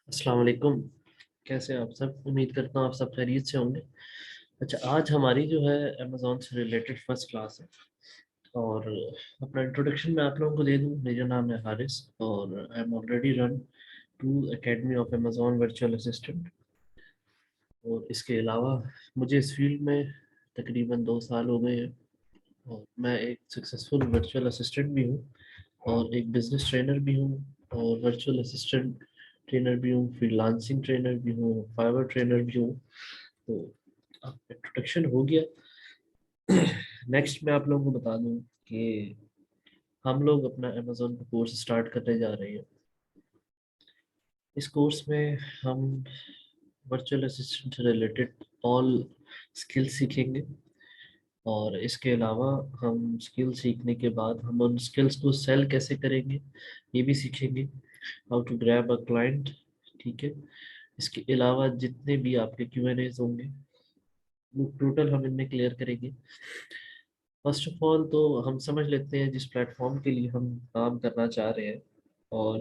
अस्सलाम वालेकुम। कैसे हैं आप सब? उम्मीद करता हूँ आप सब खैरियत से होंगे। अच्छा, आज हमारी जो है अमेज़ॉन से रिलेटेड फर्स्ट क्लास है। और अपना इंट्रोडक्शन मैं आप लोगों को दे दूँ। मेरा नाम है हारिस और I am already run to academy of Amazon virtual assistant. और इसके अलावा मुझे इस फील्ड में तकरीबन 2 साल हो गए हैं। और मैं एक सक्सेसफुल वर्चुअल असिस्टेंट भी हूँ और एक बिजनेस ट्रेनर भी हूँ और वर्चुअल असिस्टेंट ट्रेनर भी हूँ, फ्रीलांसिंग ट्रेनर भी हूँ, फाइवर ट्रेनर भी हूँ। तो अब इंट्रोडक्शन हो गया। नेक्स्ट मैं आप लोगों को बता दूं कि हम लोग अपना अमेज़ॉन का कोर्स स्टार्ट करने जा रहे हैं। इस कोर्स में हम वर्चुअल असिस्टेंट से रिलेटेड ऑल स्किल सीखेंगे। और इसके अलावा हम स्किल सीखने के बाद हम उन स्किल्स को सेल कैसे करेंगे ये भी सीखेंगे। How to grab a client. ठीक है। इसके अलावा जितने भी आपके Q&As होंगे वो टोटल हम इनमें क्लियर करेंगे। फर्स्ट ऑफ ऑल तो हम समझ लेते हैं जिस प्लेटफॉर्म के लिए हम काम करना चाह रहे हैं और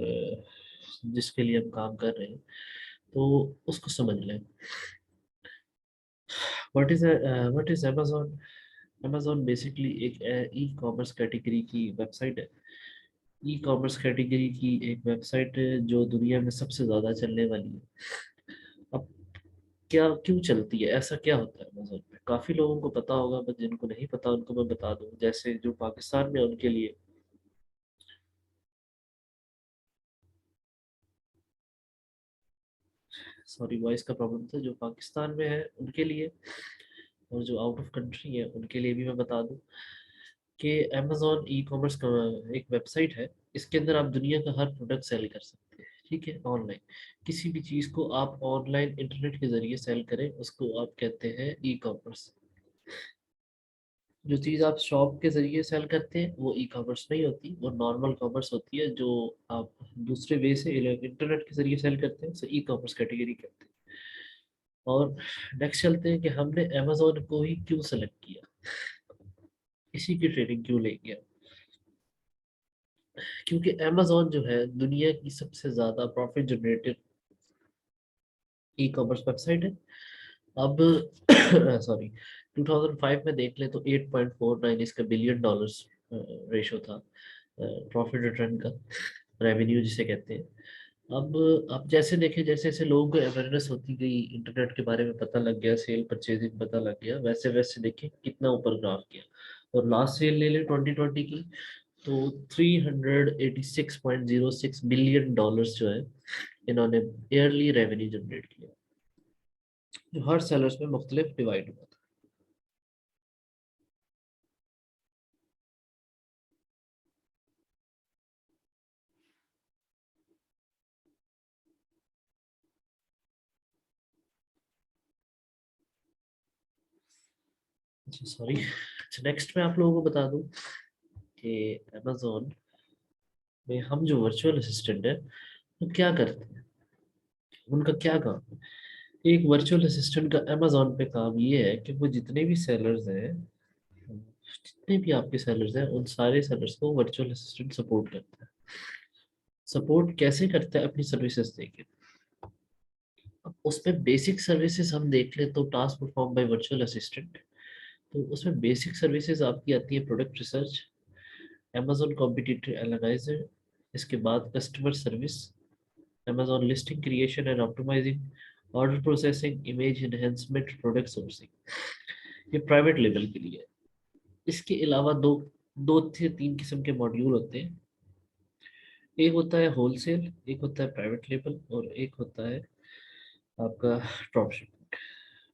जिसके लिए हम काम कर रहे हैं तो उसको समझ लें। What is Amazon? Amazon basically एक ई कॉमर्स कैटेगरी की वेबसाइट है। ई कॉमर्स कैटेगरी की एक वेबसाइट है जो दुनिया में सबसे ज़्यादा चलने वाली है। अब क्या क्यों चलती है, ऐसा क्या होता है अमेजोन पे? काफ़ी लोगों को पता होगा बट जिनको नहीं पता उनको मैं बता दूं। जैसे जो पाकिस्तान में है, उनके लिए सॉरी वॉइस का प्रॉब्लम था। जो पाकिस्तान में है उनके लिए और जो आउट ऑफ कंट्री है उनके लिए भी मैं बता दूं कि अमेजोन ई कॉमर्स का एक वेबसाइट है। इसके अंदर आप दुनिया का हर प्रोडक्ट सेल कर सकते हैं। ठीक है, ऑनलाइन किसी भी चीज़ को आप ऑनलाइन इंटरनेट के जरिए सेल करें उसको आप कहते हैं ई कॉमर्स। जो चीज़ आप शॉप के जरिए सेल करते हैं वो ई कॉमर्स नहीं होती, वो नॉर्मल कॉमर्स होती है। जो आप दूसरे वे से इंटरनेट के जरिए सेल करते हैं उसे ई कॉमर्स कैटेगरी कहते हैं। और नेक्स्ट चलते हैं कि हमने अमेजोन को ही क्यों सेलेक्ट किया, इसी की ट्रेनिंग क्यों लेंगे। क्योंकि अमेजोन जो है दुनिया की सबसे ज्यादा profit generated e commerce website है। अब सॉरी 2005 में देख ले तो 8.49 इसका बिलियन डॉलर्स रेशो था प्रॉफिट रिटर्न का, रेवेन्यू जिसे कहते हैं। अब जैसे देखें, जैसे जैसे लोगों को अवेयरनेस होती गई, इंटरनेट के बारे में पता लग गया, सेल परचेजिंग पता लग गया, वैसे वैसे देखें कितना ऊपर ग्राफ किया। और लास्ट सेल ले ले 2020 की तो 386.06 बिलियन डॉलर्स जो है इन्होंने ईयरली रेवेन्यू जनरेट किया, जो हर सेलर्स में मुख्तलिफ डिवाइड हुआ था। अच्छा सॉरी। अच्छा, नेक्स्ट मैं आप लोगों को बता दूं कि अमेजोन में हम जो वर्चुअल असिस्टेंट है वो क्या करते हैं, उनका क्या काम है। एक वर्चुअल असिस्टेंट का अमेजोन पे काम ये है कि वो जितने भी सेलर्स हैं, जितने भी आपके सेलर्स हैं, उन सारे सेलर्स को वर्चुअल असिस्टेंट सपोर्ट करता है। सपोर्ट कैसे करता है? अपनी सर्विसेज देके। अब उसमें बेसिक सर्विसेज हम देख ले तो task perform by virtual assistant. तो उसमें बेसिक सर्विसेज आपकी आती है product research, amazon competitor analyser, इसके बाद customer service, amazon listing creation and optimising, order processing, image enhancement, product sourcing. ये प्राइवेट लेवल के लिए है। इसके अलावा दो दो से तीन किस्म के मॉड्यूल होते हैं। एक होता है होलसेल, एक होता है प्राइवेट लेवल और एक होता है आपका ड्रॉप शिपिंग।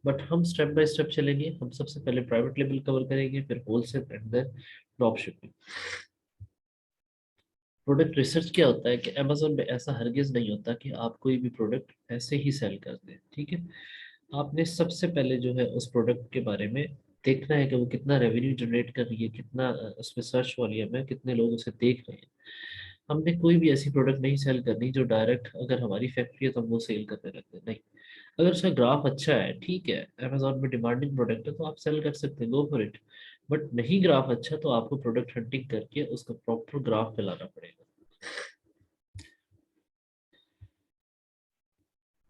बट हम स्टेप बाय स्टेप चलेंगे। हम सबसे पहले प्राइवेट लेवल कवर करेंगे, फिर wholesale and then drop shipping. Product research क्या होता है कि अमेजोन पे ऐसा हरगिज नहीं होता कि आप कोई भी प्रोडक्ट ऐसे ही सेल कर दें। ठीक है, आपने सबसे पहले जो है उस प्रोडक्ट के बारे में देखना है कि वो कितना रेवेन्यू जनरेट कर रही है, कितना उसमें सर्च वॉल्यूम है, कितने लोग उसे देख रहे हैं। हमने कोई भी ऐसी प्रोडक्ट नहीं सेल करनी जो डायरेक्ट अगर हमारी फैक्ट्री है तो हम वो सेल करने लगते हैं, नहीं। अगर उसका ग्राफ अच्छा है, ठीक है, अमेजोन में डिमांडिंग प्रोडक्ट है तो आप सेल कर सकते हैं, गो फॉर इट। बट नहीं ग्राफ अच्छा तो आपको प्रोडक्ट हंटिंग करके उसका प्रॉपर ग्राफ पे लाना पड़ेगा।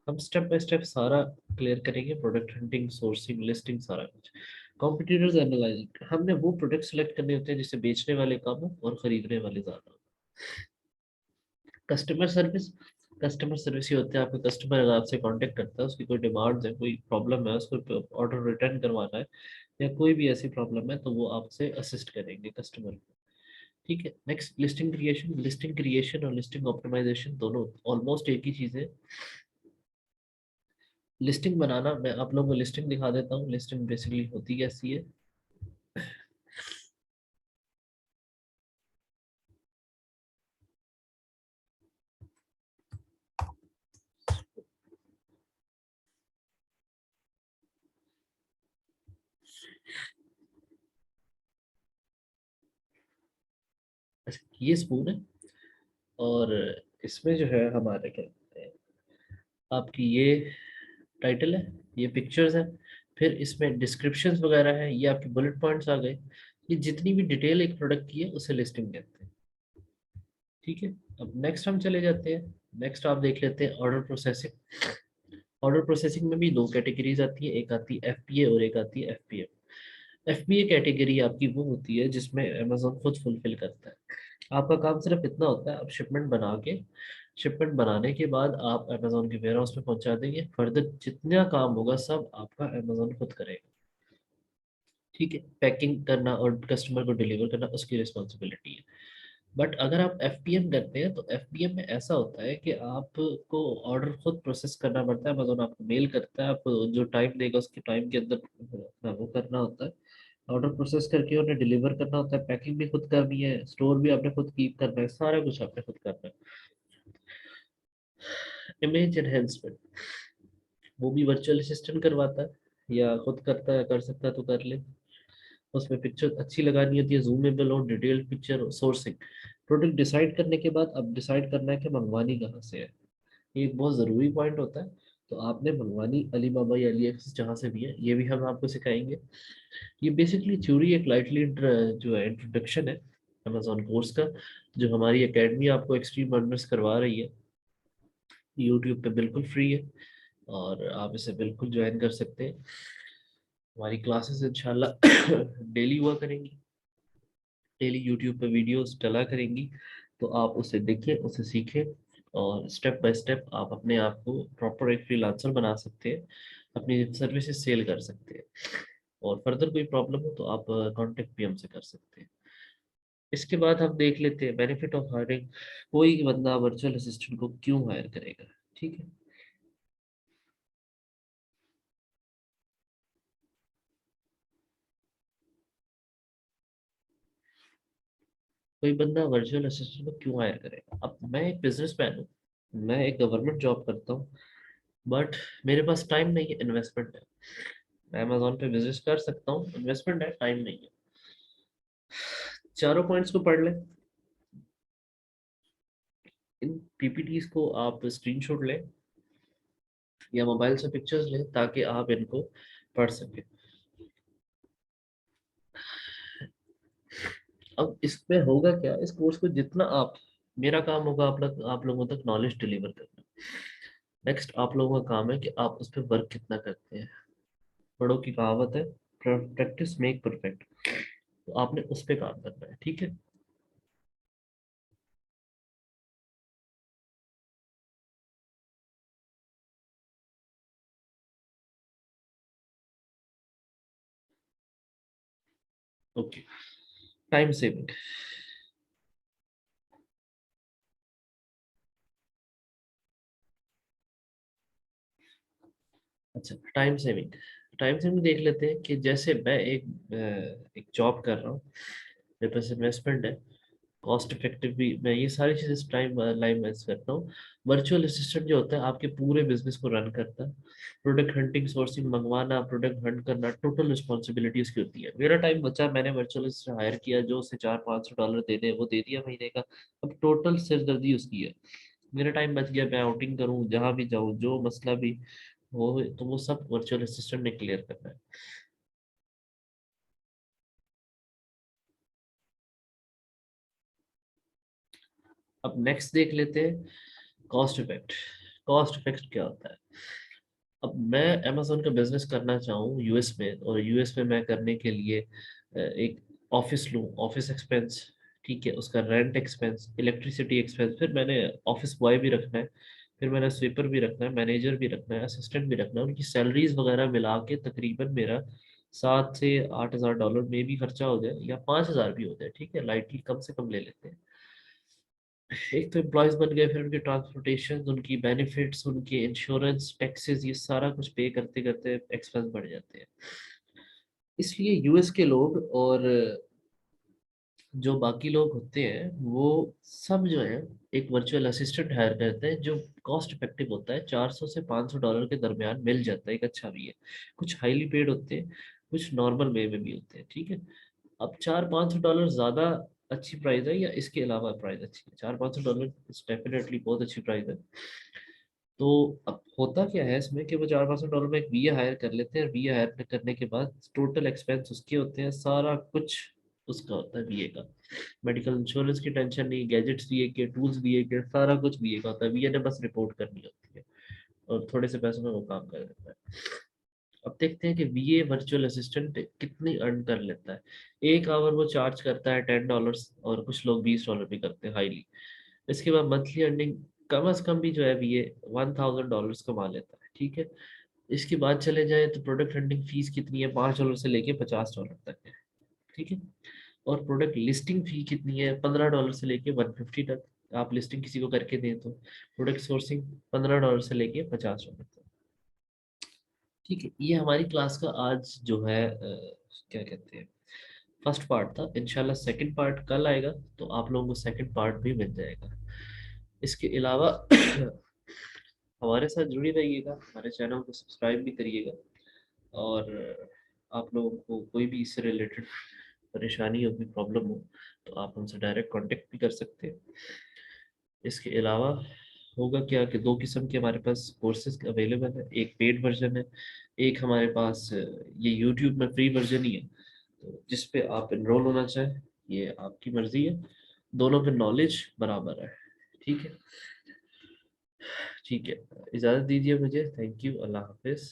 हम स्टेप बाय स्टेप सारा क्लियर करेंगे, प्रोडक्ट हंटिंग, सोर्सिंग, लिस्टिंग, सारा कुछ। कॉम्पिटिटर्स एनालाइजिंग, हमने वो प्रोडक्ट सेलेक्ट करने होते हैं जिसे बेचने वाले कम हो और खरीदने वाले ज्यादा हो। कस्टमर सर्विस, कस्टमर सर्विस ये होता है आपका कस्टमर अगर आपसे कांटेक्ट करता है, उसकी कोई डिमांड्स है, कोई प्रॉब्लम है, उसको ऑर्डर रिटर्न करवाना है या कोई भी ऐसी प्रॉब्लम है, तो वो आपसे असिस्ट करेंगे कस्टमर को। ठीक है। Next listing creation, listing creation और लिस्टिंग ऑप्टिमाइजेशन दोनों ऑलमोस्ट एक ही चीज है। लिस्टिंग बनाना, मैं आप लोगों को लिस्टिंग दिखा देता हूँ, लिस्टिंग बेसिकली होती कैसी है। अच्छा, ये स्पून है और इसमें जो है हमारे क्या कहते हैं, आपकी ये टाइटल है, ये पिक्चर्स है, फिर इसमें डिस्क्रिप्शंस वगैरह है, ये आपके बुलेट पॉइंट्स आ गए। ये जितनी भी डिटेल एक प्रोडक्ट की है उसे लिस्टिंग कहते हैं। ठीक है। अब नेक्स्ट हम चले जाते हैं, नेक्स्ट आप देख लेते हैं ऑर्डर प्रोसेसिंग। ऑर्डर प्रोसेसिंग में भी दो कैटेगरीज आती है, एक आती है एफपीए और एक आती है एफपीएम। एफबीए कैटेगरी आपकी वो होती है जिसमें अमेजोन खुद फुलफिल करता है। आपका काम सिर्फ इतना होता है, आप शिपमेंट बना के, शिपमेंट बनाने के बाद आप अमेजोन के वेयर हाउस में पहुंचा देंगे, फर्दर जितना काम होगा सब आपका अमेजोन खुद करेगा। ठीक है। पैकिंग करना और कस्टमर को डिलीवर करना उसकी रिस्पॉन्सिबिलिटी है। बट अगर आप एफपीएम करते हैं तो एफपीएम में ऐसा होता है कि आपको ऑर्डर खुद प्रोसेस करना पड़ता है, अमेजोन आपको मेल करता है, आपको जो टाइम देगा उसके टाइम के अंदर वो करना होता है, ऑर्डर प्रोसेस करके उन्हें डिलीवर करना होता है, पैकिंग भी खुद करनी है, स्टोर भी आपने खुद कीप करना है, सारा कुछ आपने खुद करना है। इमेज एनहेंसमेंट, वो भी वर्चुअल असिस्टेंट करवाता है या खुद करता है, कर सकता है तो कर ले। उसमें पिक्चर अच्छी लगानी होती है, जूमेबल और detailed picture. Sourcing, product decide करने के बाद अब डिसाइड करना है कि मंगवानी कहाँ से है, ये एक बहुत ज़रूरी पॉइंट होता है। तो आपने मंगवानी अलीबाबा या अली एक्सेस जहाँ से भी है, ये भी हम आपको सिखाएंगे। ये बेसिकली थ्योरी एक लाइटली जो है इंट्रोडक्शन है अमेजोन कोर्स का, जो हमारी एकेडमी आपको एक्सट्रीम लर्नर्स करवा रही है, यूट्यूब पे बिल्कुल फ्री है और आप इसे बिल्कुल ज्वाइन कर सकते हैं। हमारी क्लासेस इंशाल्लाह डेली हुआ करेंगी, डेली यूट्यूब पे वीडियोस डला करेंगी, तो आप उसे देखें, उसे सीखें और स्टेप बाय स्टेप आप अपने आप को प्रॉपर एक फ्रीलांसर बना सकते हैं, अपनी सर्विसेज सेल कर सकते हैं। और फर्दर कोई प्रॉब्लम हो तो आप कांटेक्ट भी हमसे कर सकते हैं। इसके बाद हम देख लेते हैं बेनिफिट ऑफ हायरिंग, कोई बंदा वर्चुअल असिस्टेंट को क्यों हायर करेगा। ठीक है। कोई बंदा वर्चुअल असिस्टेंट को क्यों हायर करेगा, अब मैं एक बिजनेसमैन हूँ, मैं एक गवर्नमेंट जॉब करता हूँ, बट मेरे पास टाइम नहीं है, इन्वेस्टमेंट है। मैं अमेजोन पे बिजनेस कर सकता हूँ, इन्वेस्टमेंट है, टाइम नहीं है। चारों पॉइंट्स को पढ़ लें, इन पीपीटीज को आप स्क्रीनशॉट लें या मोबाइल से पिक्चर्स लें ताकि आप इनको पढ़ सकें। अब इसमें होगा क्या, इस कोर्स को जितना आप, मेरा काम होगा आप लोगों तक नॉलेज डिलीवर करना। नेक्स्ट आप लोगों का काम है कि आप उस पर वर्क कितना करते हैं। बड़ों की कहावत है, प्रैक्टिस मेक परफेक्ट, तो आपने उस पर काम करना है। ठीक है। ओके। Time saving. अच्छा, टाइम सेविंग, टाइम सेविंग देख लेते हैं कि जैसे मैं एक जॉब कर रहा हूँ, मेरे पास इन्वेस्टमेंट है, कॉस्ट इफेक्टिव भी मैं ये सारी चीज़ें टाइम लाइन में करता हूँ। वर्चुअल असिस्टेंट जो होता है आपके पूरे बिजनेस को रन करता है, प्रोडक्ट हंटिंग, सोर्सिंग, मंगवाना, प्रोडक्ट हंट करना, टोटल रिस्पॉन्सिबिलिटी उसकी होती है। मेरा टाइम बचा, मैंने वर्चुअल असिस्टेंट हायर किया, जो उसे 400-500 डॉलर दे दे वो दे दिया महीने का, अब टोटल सिरदर्दी उसकी है। मेरा टाइम बच गया, मैं आउटिंग करूँ, जहाँ भी जाऊँ, जो मसला भी हो, तो वो सब वर्चुअल असिस्टेंट ने क्लियर करना है। अब नेक्स्ट देख लेते हैं कॉस्ट इफेक्ट। कॉस्ट इफेक्ट क्या होता है। अब मैं अमेजोन का बिजनेस करना चाहूँ यूएस में, और यूएस में मैं करने के लिए एक ऑफिस लूँ, ऑफिस एक्सपेंस, ठीक है, उसका रेंट एक्सपेंस, इलेक्ट्रिसिटी एक्सपेंस, फिर मैंने ऑफिस बॉय भी रखना है, फिर मैंने स्वीपर भी रखना है, मैनेजर भी रखना है, असिस्टेंट भी रखना है, उनकी सैलरीज वगैरह मिला के तकरीबन मेरा 7 से 8 हज़ार डॉलर में भी खर्चा हो जाए, या 5 हज़ार भी हो जाए, ठीक है, लाइटली कम से कम ले लेते हैं। एक तो एम्प्लॉयज बन गए, फिर उनके ट्रांसपोर्टेशन, उनकी बेनिफिट्स, उनके इंश्योरेंस, टैक्सेस, ये सारा कुछ पे करते करते एक्सपेंस बढ़ जाते हैं। इसलिए यूएस के लोग और जो बाकी लोग होते हैं वो सब जो है एक वर्चुअल असिस्टेंट हायर करते हैं, जो कॉस्ट इफेक्टिव होता है, 400 से 500 डॉलर के दरमियान मिल जाता है, एक अच्छा भी है। कुछ हाईली पेड होते हैं, कुछ नॉर्मल वे में भी होते हैं, ठीक है। अब 400-500 डॉलर ज्यादा अच्छी प्राइस है, या इसके अलावा प्राइस अच्छी है? 400-500 डॉलर डेफिनेटली बहुत अच्छी प्राइस है। तो अब होता क्या है इसमें कि वो 400-500 डॉलर में एक वीए हायर कर लेते हैं, वीए हायर करने के बाद टोटल एक्सपेंस उसके होते हैं, सारा कुछ उसका होता है वीए का। मेडिकल इंश्योरेंस की टेंशन नहीं, गैजेट्स वीए के, टूल्स वीए के, सारा कुछ वीए का होता है, वीए ने बस रिपोर्ट करनी होती है, और थोड़े से पैसों में वो काम कर देता है। अब देखते हैं कि वीए वर्चुअल असिस्टेंट कितनी अर्न कर लेता है। एक आवर वो चार्ज करता है $10, और कुछ लोग $20 भी करते हैं हाईली। इसके बाद मंथली अर्निंग कम से कम भी जो है वीए $1000 कमा लेता है, ठीक है। इसके बाद चले जाए तो प्रोडक्ट हंटिंग फीस कितनी है, $5 से लेके $50 तक है, ठीक है। और प्रोडक्ट लिस्टिंग फी कितनी है, $15 से लेके 150 तक, आप लिस्टिंग किसी को करके दें तो। प्रोडक्ट सोर्सिंग $15 से लेके $50 तक, ठीक है। ये हमारी क्लास का आज जो है क्या कहते हैं, फर्स्ट पार्ट था। इंशाल्लाह सेकंड पार्ट कल आएगा, तो आप लोगों को सेकंड पार्ट भी मिल जाएगा। इसके अलावा हमारे साथ जुड़ी रहिएगा, हमारे चैनल को सब्सक्राइब भी करिएगा, और आप लोगों को कोई भी इससे रिलेटेड परेशानी हो, कोई प्रॉब्लम हो, तो आप हमसे डायरेक्ट कांटेक्ट भी कर सकते हैं। इसके अलावा होगा क्या कि दो किस्म के हमारे पास कोर्सेज अवेलेबल है, एक पेड वर्जन है, एक हमारे पास ये यूट्यूब में फ्री वर्जन ही है। तो जिस पे आप इनरोल होना चाहें, ये आपकी मर्जी है, दोनों पे नॉलेज बराबर है, ठीक है। ठीक है, इजाज़त दीजिए मुझे, थैंक यू, अल्लाह हाफिज़।